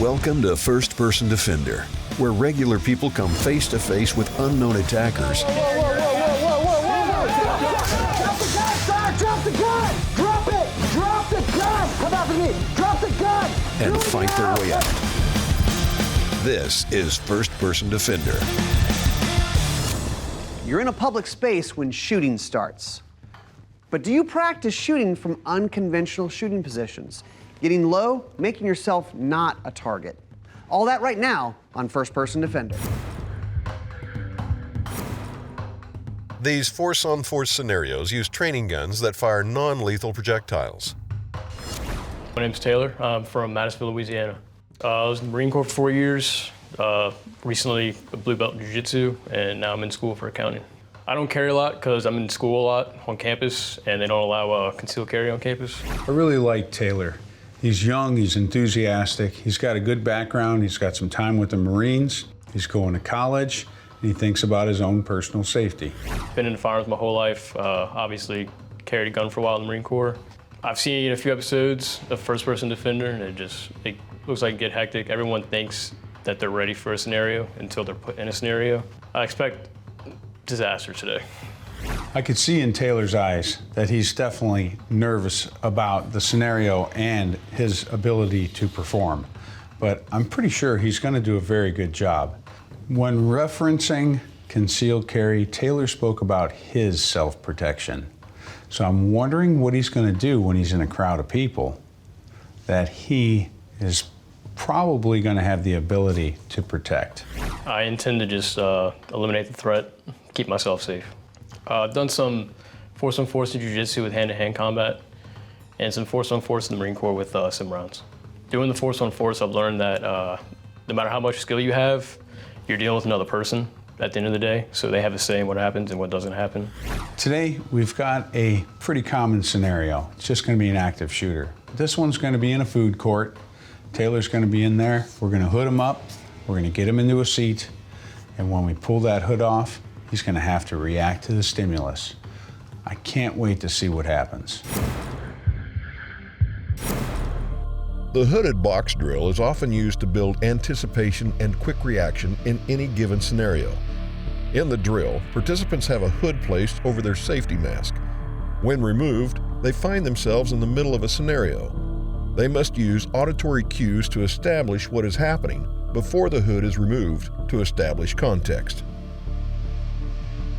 Welcome to First Person Defender, where regular people come face to face with unknown attackers. Drop the gun, sir! Drop the gun! Drop it! Drop the gun! Come after me! Drop the gun! And fight their way out. This is First Person Defender. You're in a public space when shooting starts. But do you practice shooting from unconventional shooting positions? Getting low, making yourself not a target. All that right now on First Person Defender. These force-on-force scenarios use training guns that fire non-lethal projectiles. My name's Taylor. I'm from Madisonville, Louisiana. I was in the Marine Corps for 4 years, recently a blue belt in jiu-jitsu, and now I'm in school for accounting. I don't carry a lot because I'm in school a lot on campus, and they don't allow concealed carry on campus. I really like Taylor. He's young, he's enthusiastic, he's got a good background, he's got some time with the Marines, he's going to college, and he thinks about his own personal safety. Been in the firearms my whole life, obviously carried a gun for a while in the Marine Corps. I've seen a few episodes of First Person Defender, and it looks like it get hectic. Everyone thinks that they're ready for a scenario until they're put in a scenario. I expect disaster today. I could see in Taylor's eyes that he's definitely nervous about the scenario and his ability to perform, but I'm pretty sure he's going to do a very good job. When referencing concealed carry, Taylor spoke about his self-protection. So I'm wondering what he's going to do when he's in a crowd of people that he is probably going to have the ability to protect. I intend to just eliminate the threat, keep myself safe. I've done some force-on-force in jiu-jitsu with hand-to-hand combat and some force-on-force in the Marine Corps with sim rounds. Doing the force-on-force, I've learned that no matter how much skill you have, you're dealing with another person at the end of the day, so they have a say in what happens and what doesn't happen. Today, we've got a pretty common scenario. It's just going to be an active shooter. This one's going to be in a food court. Taylor's going to be in there. We're going to hood him up. We're going to get him into a seat. And when we pull that hood off, he's going to have to react to the stimulus. I can't wait to see what happens. The hooded box drill is often used to build anticipation and quick reaction in any given scenario. In the drill, participants have a hood placed over their safety mask. When removed, they find themselves in the middle of a scenario. They must use auditory cues to establish what is happening before the hood is removed to establish context.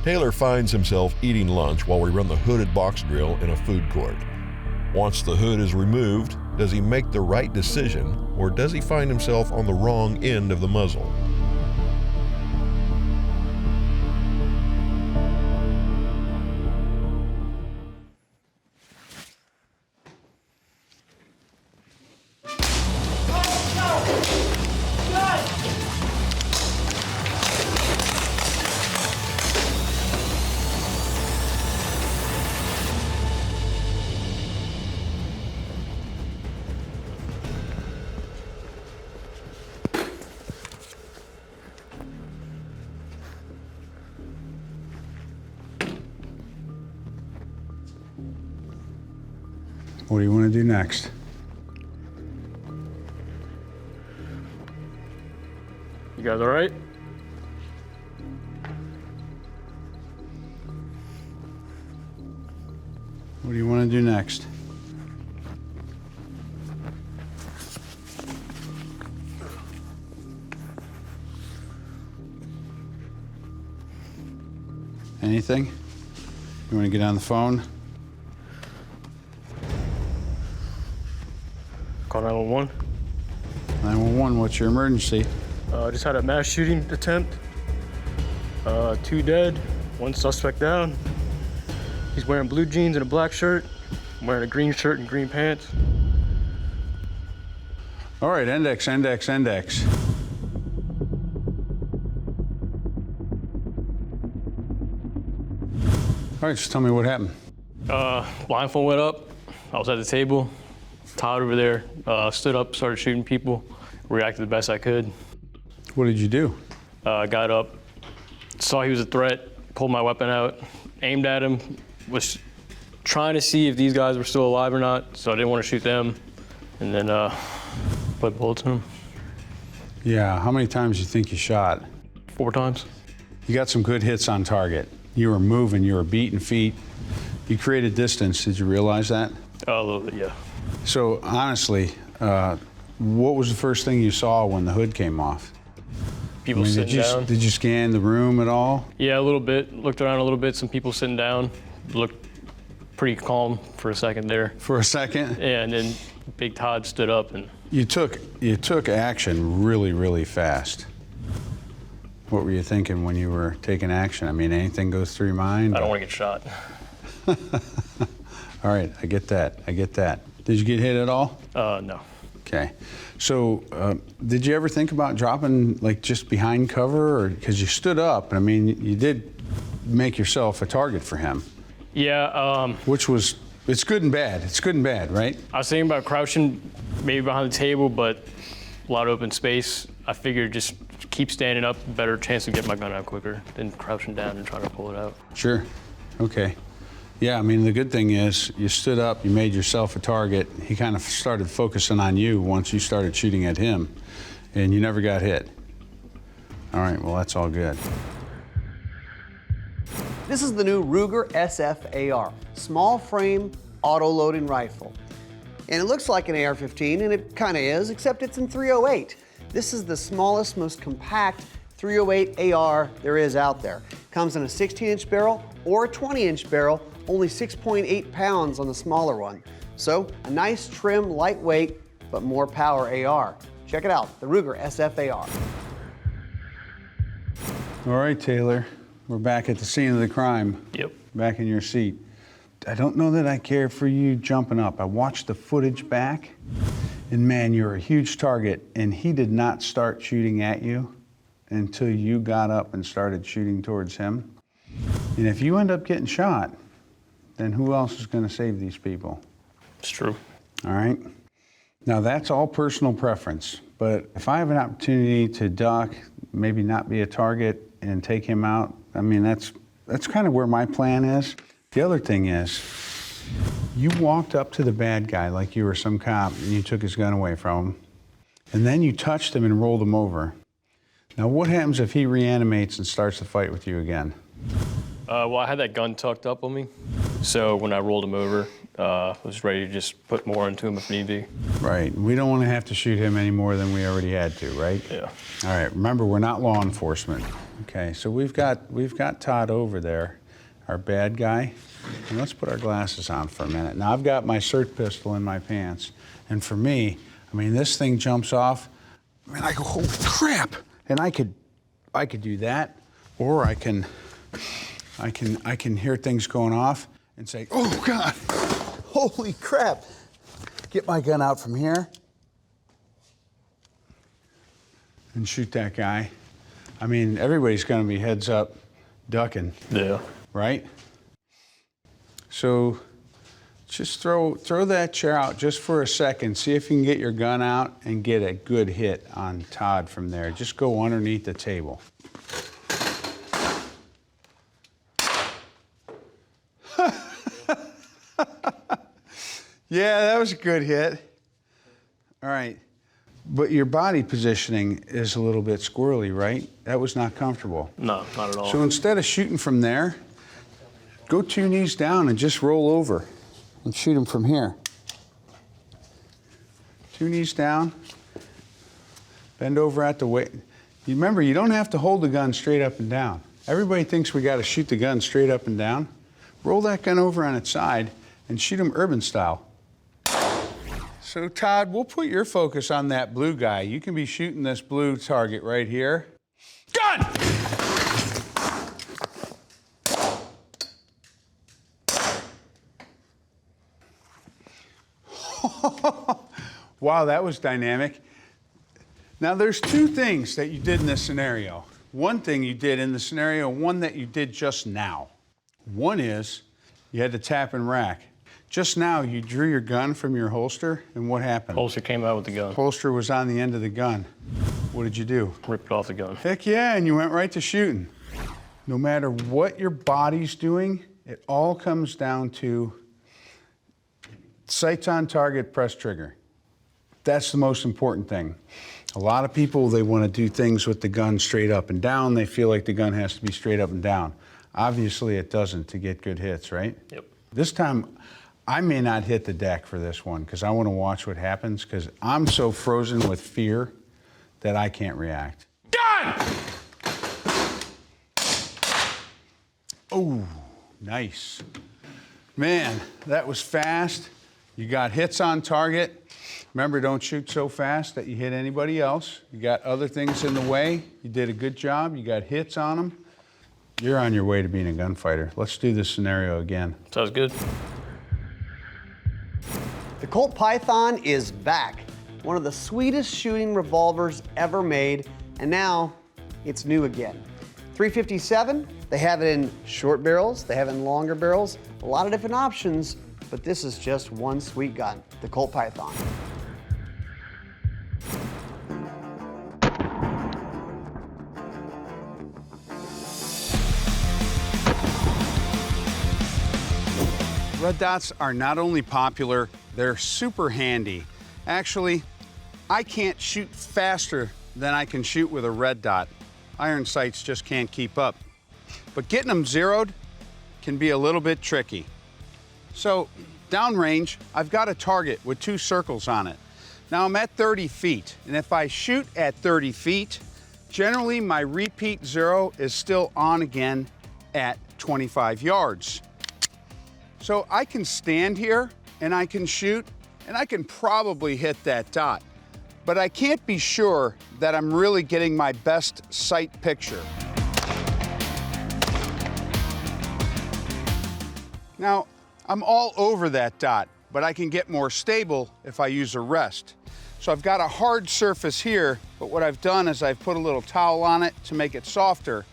Taylor finds himself eating lunch while we run the hooded box drill in a food court. Once the hood is removed, does he make the right decision, or does he find himself on the wrong end of the muzzle? What do you want to do next? You guys all right? What do you want to do next? Anything? You want to get on the phone? Call 911. 911, what's your emergency? Just had a mass shooting attempt. 2 dead, 1 suspect down. He's wearing blue jeans and a black shirt. I'm wearing a green shirt and green pants. All right, index. All right, just tell me what happened. Blindfold went up. I was at the table. Todd over there stood up, started shooting people. Reacted the best I could. What did you do? Got up, saw he was a threat, pulled my weapon out, aimed at him, was trying to see if these guys were still alive or not, so I didn't want to shoot them, and then put bullets in him. Yeah, how many times do you think you shot? 4 times. You got some good hits on target. You were moving, you were beating feet. You created distance, did you realize that? A little bit, yeah. So honestly, what was the first thing you saw when the hood came off? People sitting down. Did you scan the room at all? Yeah, a little bit. Looked around a little bit. Some people sitting down. Looked pretty calm for a second there. For a second? Yeah, and then Big Todd stood up and. You took action really, really fast. What were you thinking when you were taking action? I mean, anything goes through your mind? I don't want to get shot. All right, I get that. I get that. Did you get hit at all? No. Okay. So, did you ever think about dropping like just behind cover, or because you stood up? I mean, you did make yourself a target for him. Yeah. Which was, it's good and bad. It's good and bad, right? I was thinking about crouching maybe behind the table, but a lot of open space. I figured just keep standing up, better chance to get my gun out quicker than crouching down and trying to pull it out. Sure. Okay. Yeah, I mean, the good thing is you stood up, you made yourself a target. He kind of started focusing on you once you started shooting at him, and you never got hit. All right, well, that's all good. This is the new Ruger SF-AR, small frame, auto-loading rifle. And it looks like an AR-15, and it kind of is, except it's in .308. This is the smallest, most compact .308 AR there is out there. Comes in a 16-inch barrel or a 20-inch barrel, only 6.8 pounds on the smaller one. So a nice, trim, lightweight, but more power AR. Check it out, the Ruger SF-AR. All right, Taylor, we're back at the scene of the crime. Yep. Back in your seat. I don't know that I care for you jumping up. I watched the footage back, and man, you're a huge target, and he did not start shooting at you until you got up and started shooting towards him. And if you end up getting shot, then who else is going to save these people? It's true. All right? Now, that's all personal preference, but if I have an opportunity to duck, maybe not be a target, and take him out, I mean, that's kind of where my plan is. The other thing is, you walked up to the bad guy like you were some cop, and you took his gun away from him, and then you touched him and rolled him over. Now, what happens if he reanimates and starts to fight with you again? Well, I had that gun tucked up on me, so when I rolled him over, I was ready to just put more into him if need be. Right. We don't want to have to shoot him any more than we already had to, right? Yeah. All right. Remember, we're not law enforcement. Okay. So we've got Todd over there, our bad guy. And let's put our glasses on for a minute. Now, I've got my SIRT pistol in my pants, and for me, I mean, this thing jumps off, and I go, holy crap! And I could do that, or I can hear things going off and say, oh God, holy crap. Get my gun out from here and shoot that guy. I mean, everybody's gonna be heads up ducking. Yeah. Right? So just throw that chair out just for a second. See if you can get your gun out and get a good hit on Todd from there. Just go underneath the table. Yeah, that was a good hit. All right. But your body positioning is a little bit squirrely, right? That was not comfortable. No, not at all. So instead of shooting from there, go 2 knees down and just roll over and shoot him from here. 2 knees down, bend over at the waist. You remember, you don't have to hold the gun straight up and down. Everybody thinks we got to shoot the gun straight up and down. Roll that gun over on its side and shoot him urban style. So Todd, we'll put your focus on that blue guy. You can be shooting this blue target right here. Gun! Wow, that was dynamic. Now there's 2 things that you did in this scenario. One thing you did in the scenario, one that you did just now. One is you had to tap and rack. Just now, you drew your gun from your holster, and what happened? Holster came out with the gun. Holster was on the end of the gun. What did you do? Ripped it off the gun. Heck yeah, and you went right to shooting. No matter what your body's doing, it all comes down to sights on target, press trigger. That's the most important thing. A lot of people, they want to do things with the gun straight up and down. They feel like the gun has to be straight up and down. Obviously, it doesn't to get good hits, right? Yep. This time, I may not hit the deck for this one because I want to watch what happens because I'm so frozen with fear that I can't react. Done! Oh, nice. Man, that was fast. You got hits on target. Remember, don't shoot so fast that you hit anybody else. You got other things in the way. You did a good job. You got hits on them. You're on your way to being a gunfighter. Let's do this scenario again. Sounds good. The Colt Python is back. One of the sweetest shooting revolvers ever made, and now it's new again. 357, they have it in short barrels, they have it in longer barrels, a lot of different options, but this is just one sweet gun, the Colt Python. Red dots are not only popular, they're super handy. Actually, I can't shoot faster than I can shoot with a red dot. Iron sights just can't keep up. But getting them zeroed can be a little bit tricky. So downrange, I've got a target with 2 circles on it. Now I'm at 30 feet, and if I shoot at 30 feet, generally my repeat zero is still on again at 25 yards. So I can stand here and I can shoot and I can probably hit that dot, but I can't be sure that I'm really getting my best sight picture. Now, I'm all over that dot, but I can get more stable if I use a rest. So I've got a hard surface here, but what I've done is I've put a little towel on it to make it softer.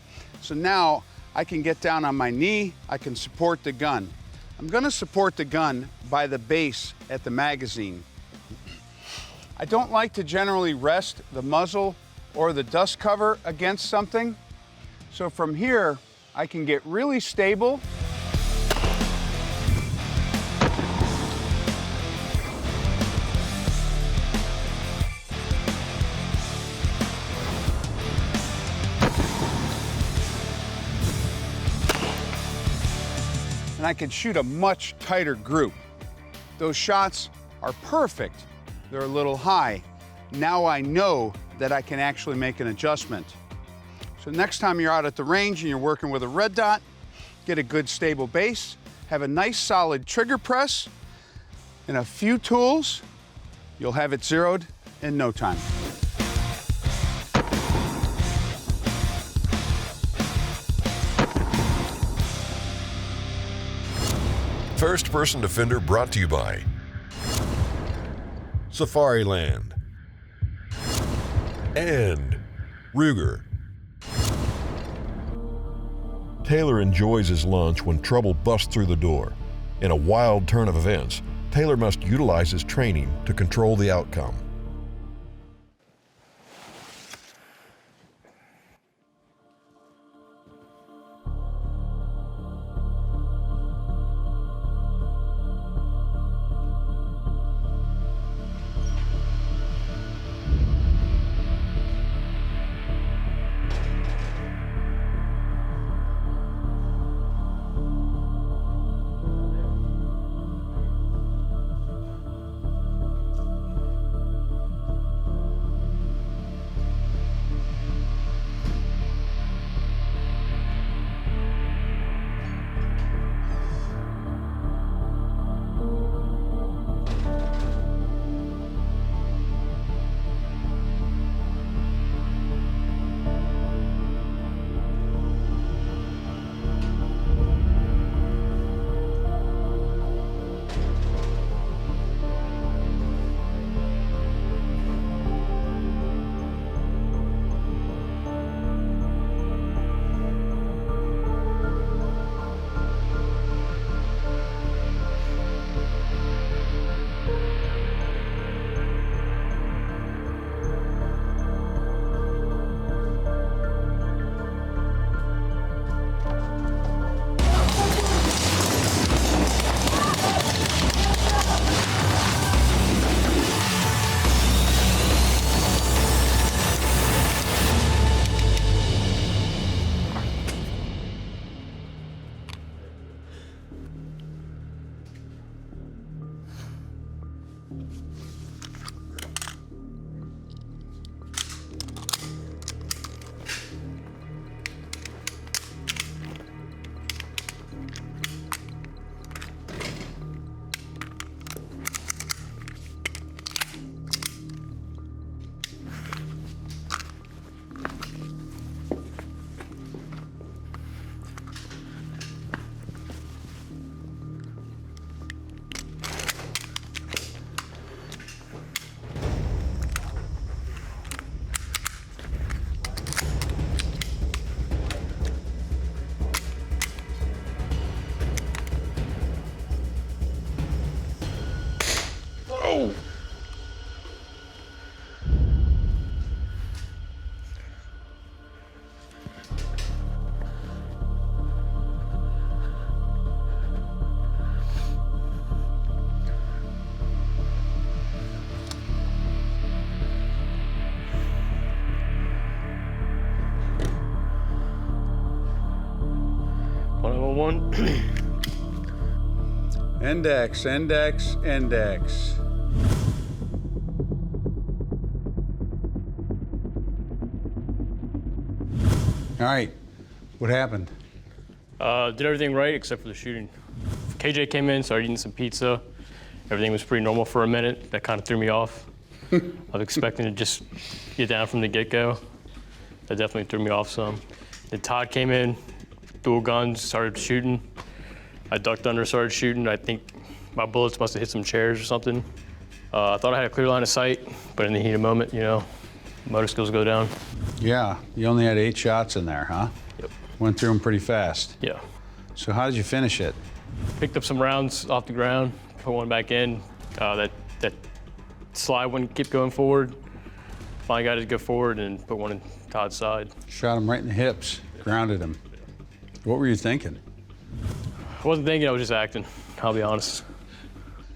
So now I can get down on my knee, I can support the gun. I'm gonna support the gun by the base at the magazine. I don't like to generally rest the muzzle or the dust cover against something. So from here, I can get really stable. And I can shoot a much tighter group. Those shots are perfect. They're a little high. Now I know that I can actually make an adjustment. So next time you're out at the range and you're working with a red dot, get a good stable base, have a nice solid trigger press, and a few tools, you'll have it zeroed in no time. First Person Defender brought to you by Safariland and Ruger. Taylor enjoys his lunch when trouble busts through the door. In a wild turn of events, Taylor must utilize his training to control the outcome. 101. Index, index, index. All right, what happened? Did everything right except for the shooting. KJ came in, started eating some pizza. Everything was pretty normal for a minute. That kind of threw me off. I was expecting to just get down from the get-go. That definitely threw me off some. Then Todd came in, dual guns, started shooting. I ducked under, started shooting. I think my bullets must have hit some chairs or something. I thought I had a clear line of sight, but in the heat of the moment, you know, motor skills go down. Yeah, you only had 8 shots in there, huh? Yep. Went through them pretty fast. Yeah. So how did you finish it? Picked up some rounds off the ground, put one back in. That slide wouldn't keep going forward. Finally got it to go forward and put one in Todd's side. Shot him right in the hips, grounded him. What were you thinking? I wasn't thinking, I was just acting, I'll be honest.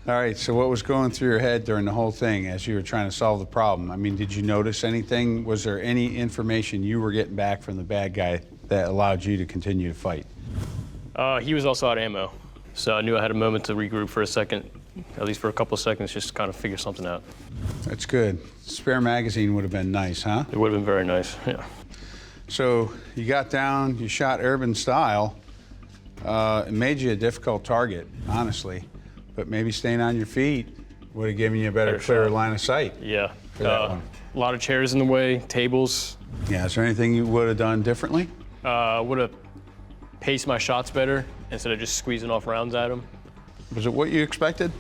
All right, so what was going through your head during the whole thing as you were trying to solve the problem? I mean, did you notice anything? Was there any information you were getting back from the bad guy that allowed you to continue to fight? He was also out of ammo, so I knew I had a moment to regroup for a second, at least for a couple of seconds, just to kind of figure something out. That's good. Spare magazine would have been nice, huh? It would have been very nice, yeah. So you got down, you shot urban style. It made you a difficult target, honestly. But maybe staying on your feet would have given you a better, clearer line of sight. Yeah. For that one. A lot of chairs in the way, tables. Yeah, is there anything you would have done differently? Would have paced my shots better instead of just squeezing off rounds at them. Was it what you expected?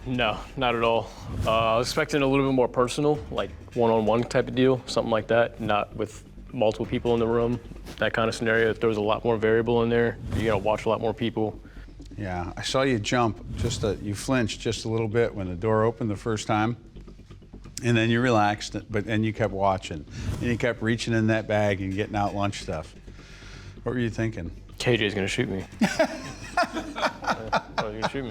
No, not at all. I was expecting a little bit more personal, like one-on-one type of deal, something like that, not with multiple people in the room, that kind of scenario. If there was a lot more variable in there, you gotta watch a lot more people. Yeah, I saw you jump, you flinched just a little bit when the door opened the first time. And then you relaxed, but then you kept watching. And you kept reaching in that bag and getting out lunch stuff. What were you thinking? KJ's gonna shoot me. Yeah, he's gonna shoot me.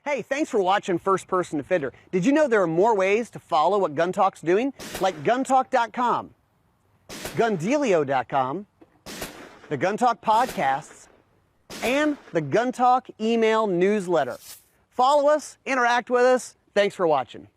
Hey, thanks for watching First Person Defender. Did you know there are more ways to follow what Gun Talk's doing? Like guntalk.com, gundealio.com, the Gun Talk podcasts, and the Gun Talk email newsletter. Follow us, interact with us. Thanks for watching.